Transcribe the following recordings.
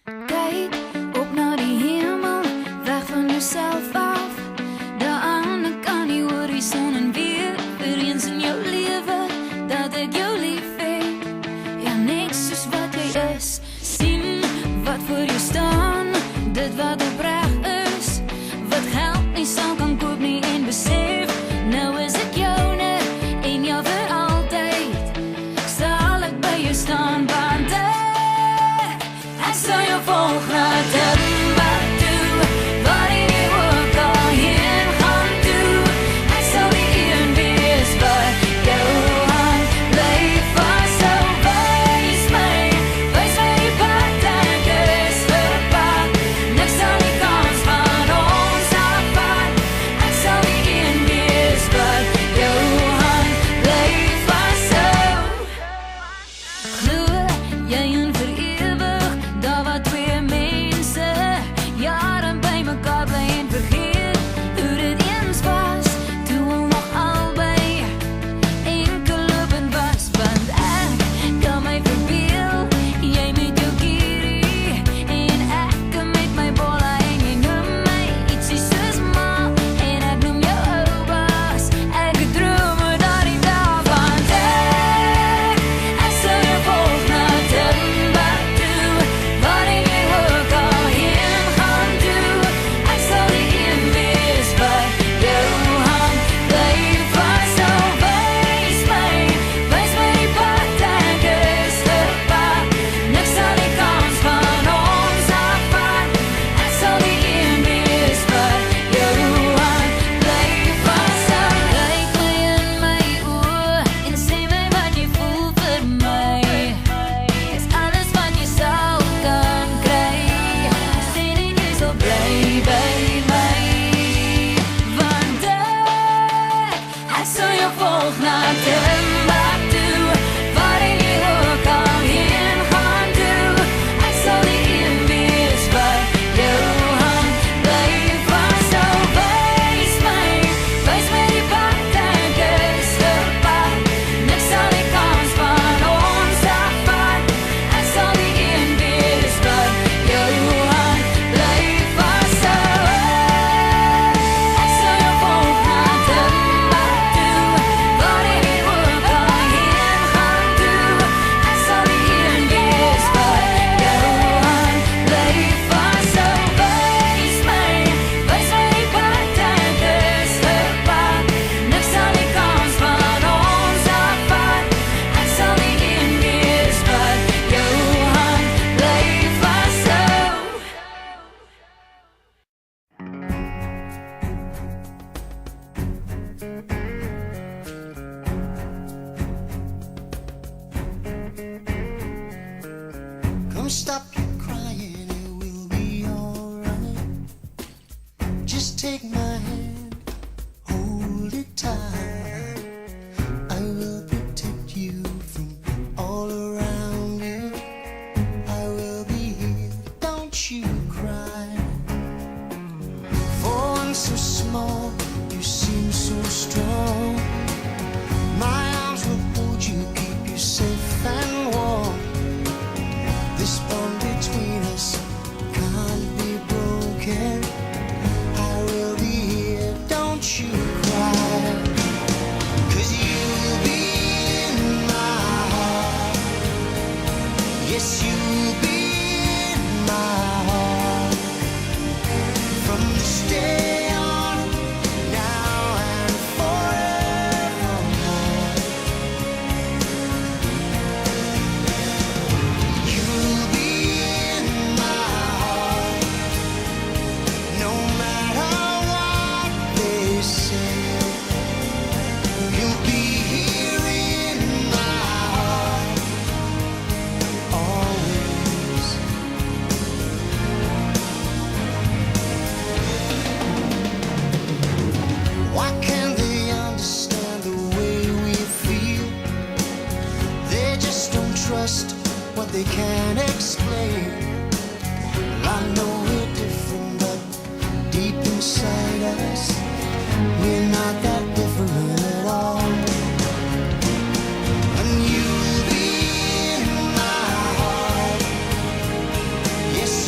Kijk op naar die hemel, weg van jezelf af. Daar aan de kant die horizon en weer eens in jou leven, dat ik jou lief heb. Ja, niks is wat jij is. Zien wat voor je staan, dit wat oprecht is. Wat geld niet zal kan koop niet in besef. Nou is het jou net, en jou voor altijd. Zal ik bij je staan, want ik zal je volgen naar Timbuktu, waarin je ook al heen gaan toe. Ik zal die een wees bij jou aan, blijf vast zo, wees mij die pad en kus het pad. Niks zal die kans van ons afvat. Ik zal die een wees bij jou aan, blijf vast zo. Gloe jij een verewig, dat wat twee mensen jaren bij mekaar blijven vergeet. Hoe het eens was, toen we nog albei enkel lopen was. Want ik kan mij verbeel, jij met jou kierie en ik met mijn bolla en je noem mij iets is zus ma en ik noem jou opas. Ik droom er daar niet af, want ik zal je volgen naar Timbuktu, waarin je ook al heen gaan toe. Ik zal die een wees bij jou aan, blijf vast zo, wees mij die pad en kus het pad. Niks zal die kans van ons afvat. Ik zal die een wees bij jou aan, blijf vast zo. Kijk mij in mijn oor en zeg mij wat je voelt voor mij. Is alles wat je zou kan krijgen. Zeg dat je zo blij bij mij. Want ik zal je volgen naar Timbuktu, waarin je ook al heen gaan toe. Ik zal die een wees bij jou aan, blijf vast zo, wees mij die pad en kus het pad. Niks zal die kans van ons afvat. Ik zal die een wees bij jou aan, blijf vast zo. Ik zal je volgen naar Timbuktu, waarin je ook al heen gaan toe. Ik zal die een wees bij jou aan, blijf vast zo, wees mij die pad en kus het pad. Niks zal die kans van ons afvat. Ik zal die een wees bij jou aan, blijf vast zo. Come stop your crying, it will be alright. Just take my hand, hold it tight. I will protect you from all around you. I will be here, don't you cry. For one so small, you seem so strong. My arms will hold you, keep you safe and warm. This bond between us can't be broken. I will be here, don't you cry. 'Cause you will be in my heart. Yes, you will be in my heart. From this day on, now and forevermore. You will be in my heart, no matter what they say. You'll be here in my heart, always. Why can't they understand the way we feel? They just don't trust what they can't explain. I know we're different, but deep inside us, we're not that different at all. And you'll be in my heart. Yes,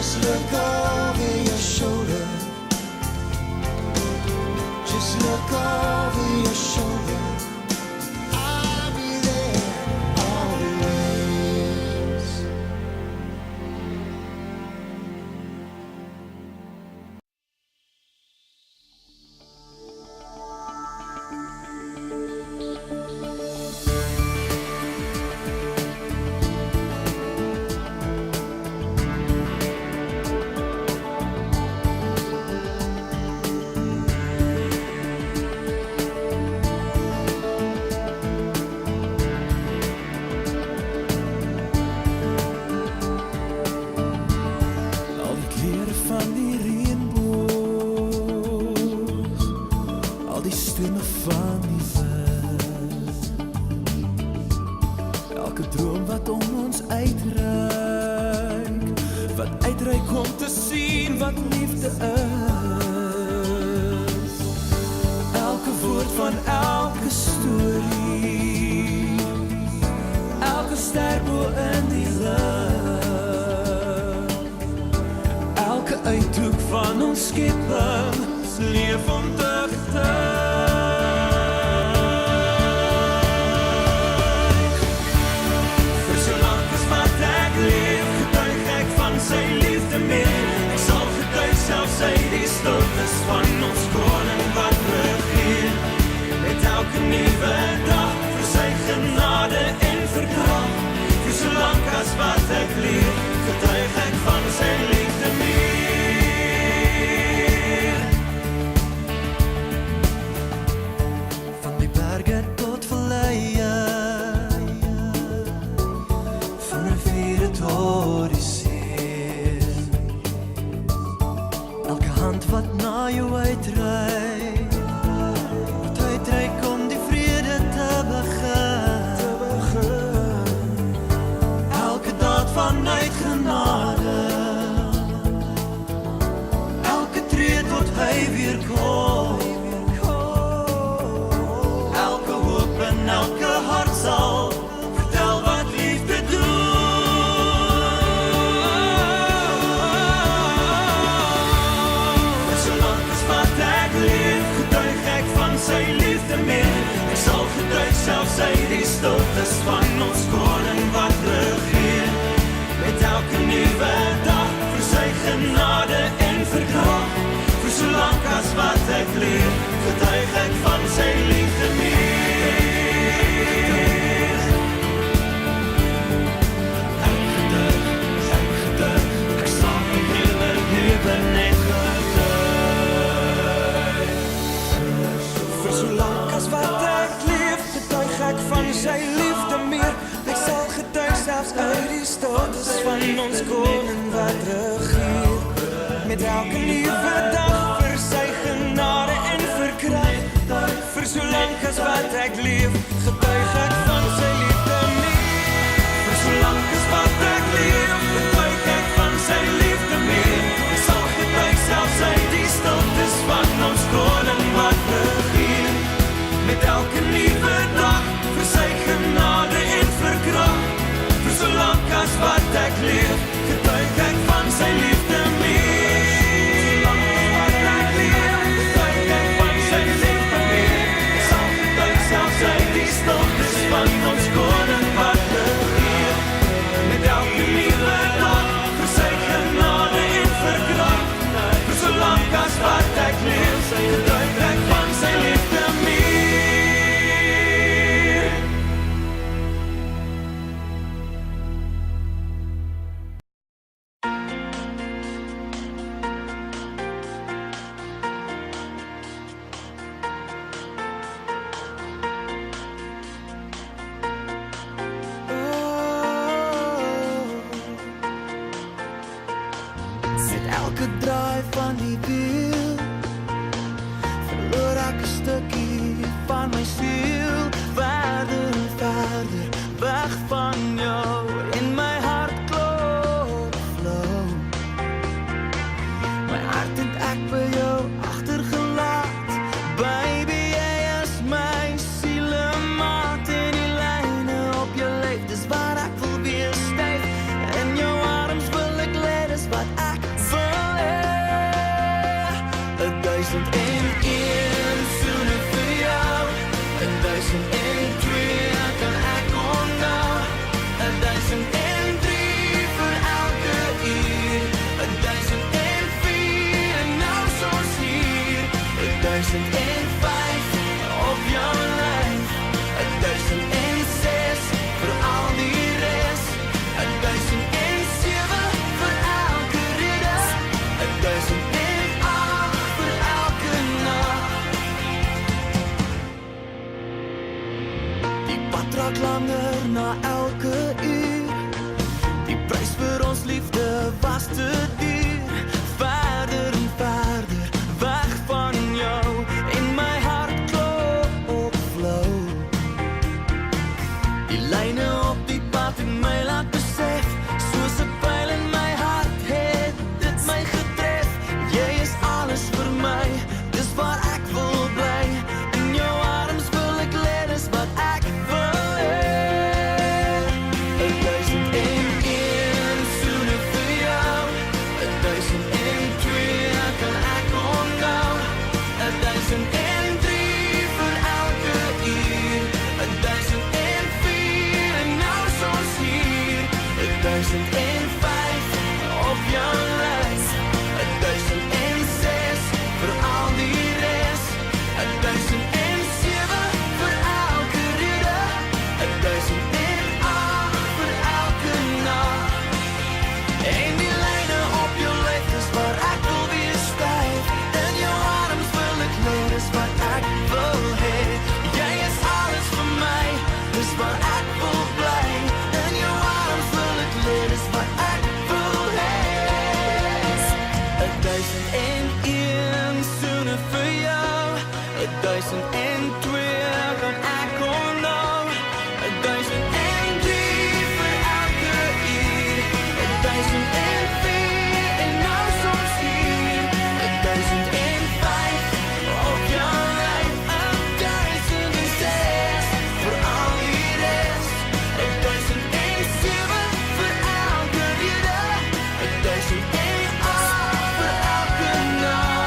Just look over your shoulder. Just look over your shoulder. I'll be there always. Al die klere van die reënboog, al die stemme van die wind, elke droom wat om ons uitreik, wat uitreik om te sien wat liefde is. Elke woord van elke storie, elke ster bo in die lug, elke uithoek van ons skepping leef om te getuig. Vir so lank as wat ek leef, getuig ek van sy liefde meer. Ek sal getuig selfs uit die stiltes van ons koning wat regeer. Met elke nuwe dag vir sy genade en verkrag. Vir so lank as wat ek leef, getuig ek van sy liefde meer. Van die berge tot valleie, van riviere tot die see. Elke hand wat na jou uitreik, wat uitreik om die vrede te begin. Elke daad vanuit genade, elke tree tot hy weer kom. Elke hoop en elke hart sal vertel wat liefde doen. Vir so lank as wat ek leef, getuig ek van sy liefde meer. Ek sal getuig selfs uit die stiltes van ons koning wat regeer. Met elke nuwe dag vir sy genade en verkrag. Vir so lank as wat ek leef, getuig ek van sy liefde meer. Ek getuig, ek sal my hele lewe net getuig. Vir so lank as wat ek leef, getuig ek van sy liefde meer. Ek sal getuig selfs uit die stiltes van ons koning wat regeer. Met elke nuwe dag vir sy genade en verkrag. Vir so lank as wat ek leef, getuig ek van sy liefde meer. Vir so lank as wat ek leef, getuig ek van sy liefde meer. Ek sal getuig selfs uit die stiltes van ons koning wat regeer. Met elke nuwe dag vir sy genade en verkrag. Vir so lank as wat ek leef, getuig ek van sy liefde meer. Van ons koning wat regeer. Met elke nuwe dag vir sy genade en verkrag. Vir so lank as wat ek leef, getuig ek van sy liefde meer. Met elke draai van die wiel verloor ek 'n stukkie van my siel. Verder en verder weg van jou, in my hart klop flow. My hart het ek by jou agtergelaat. Baby, jy is my sielemaat. En die lyne op jou lyf, dis waar ek wil wees styf. In jou arms wil ek lê, dis wat ek 1003 vir elke uur, 1004 en nou soos hier, 1005 op jou lyf, 1006 vir al die res, 1007 vir elke rede, 1008 vir elke nag. Die pad raak langer na elke uur, die prys vir ons liefde was te duur, verder en verder weg van jou, en my hart klop flou. Die lyne op die pad het my laat besef, soos 'n pyl in my hart het dit my getref. Jy is alles vir my, dis waar ek wil bly, in jou arms wil ek lê, dis wat ek wil hê. 1001 soene vir jou, 1002 kan ek onthou, 1003 vir elke uur, 1004 en nou soos hier, 1005 op jou lys, 1006 vir al die res, 1007 vir elke rede, 1008 vir elke nag. En die lyne op jou lyf is waar ek wil wees styf, in jou arms wil ek lê, dis wat ek wil hê. Jy is alles vir my, dis waar ek wil bly, in jou arms wil ek lê, dis wat ek wil hê. 1001 soene vir jou, 1002 kan ek onthou, 1003 vir elke uur, 1004 en nou soos hier, 1005 op jou lyf, 1006 vir al die res, 1007 vir elke rede, 1008 vir elke nag.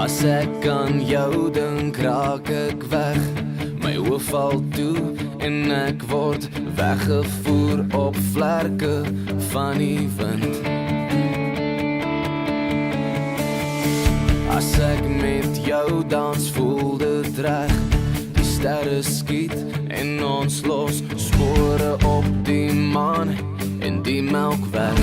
As ek aan jou dink, raak ek weg. My oë val toe en ek word weggevoer op vlerke van die wind. As ek met jou dans, voel dit reg. Die sterre skiet en ons los spore op die maan en die melkweg.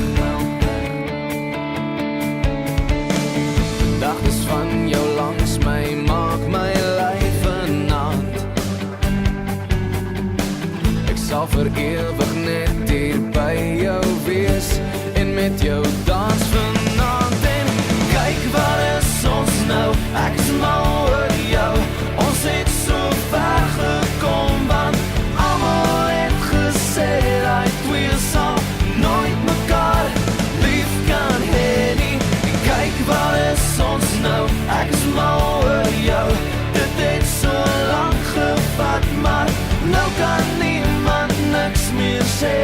Gedagtes van jou langs my maak my lyf vanaand. Ek sal vir ewig net hier by jou wees en met jou dans vanaand. En kyk waar is ons nou, ek is mal oor jou. Ons het so ver gekom, want almal het gesê dat twee sal nooit mekaar lief kan hê nie. En kyk waar is ons nou, ek is mal oor jou. Dit het so lang gevat, maar nou kan niemand niks meer sê.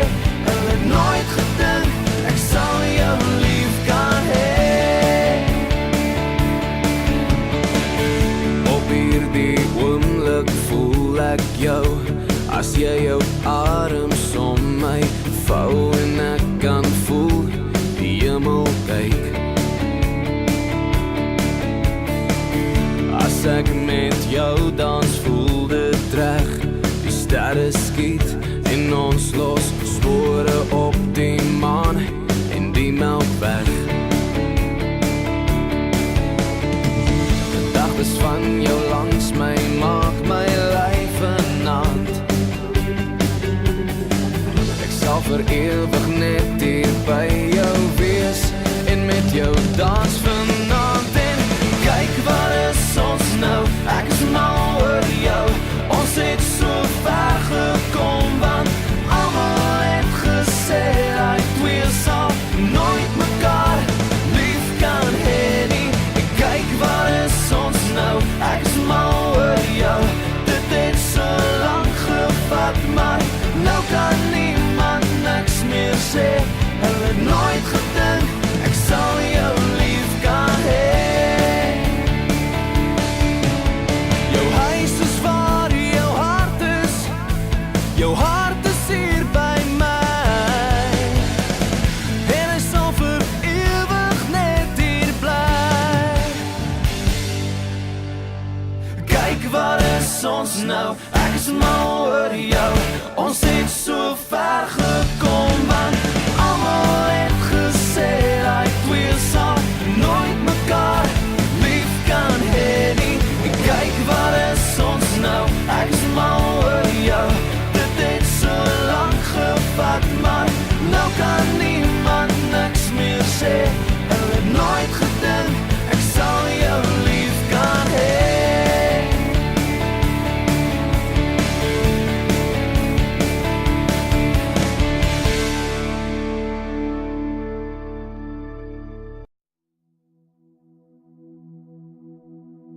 Hulle het nooit gedink ek sal jou lief kan hê. Op hierdie oomblik voel ek jou, as jy jou arms om my vou en ek kan voel die hemel kyk. As ek met jou dans, voel dit reg. Die sterre skiet en ons los spore op die maan en die melkweg. Gedagtes van jou langs my maak my lyf vanaand. Ek sal vir ewig net hier by jou wees en met jou dans vanaand. En kyk waar is ons nou, ek is mal oor jou. Ons het so ver gekom, want almal het gesê dat twee sal nooit mekaar lief kan hê nie. En kyk waar is ons nou, ek is mal oor sê, hulle het nooit gedink ek sal jou lief kan hê. Jou huis is waar jou hart is, jou hart is hier by my, en hy sal vir ewig net hier bly. Kyk wat is ons nou, ek is mal oor jou, ons het so ver gekom, want almal het gesê dat twee sal nooit mekaar lief kan hê nie. Kyk wat is ons nou, ek is mal oor jou, dit het so lang gevat, maar nou kan niemand niks meer sê, hulle het nooit gedink ek sal jou lief kan hê.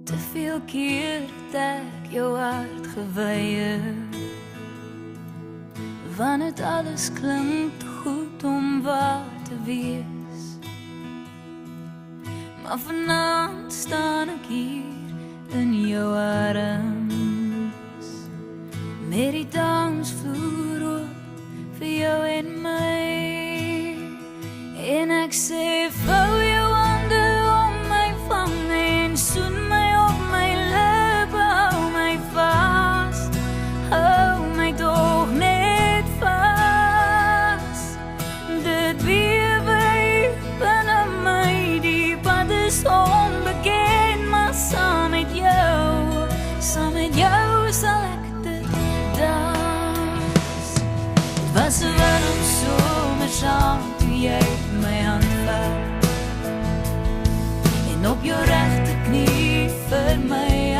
Te veel keer het ek jou hart geweier, want het alles klink te goed om waar te wees. Maar vanaand staan ek hier in jou arms, met die dansvloer op vir jou en my, en ek sê vou jou hande om my vang en soen my op my lippe, hou my vast, hou my toch net vast. Dit bewe binne my, die pad is onbekend, maar saam met jou sal ek dit dans. Het was 'n warm somersaand toe jy my hand vat, en op jou regte knie vir my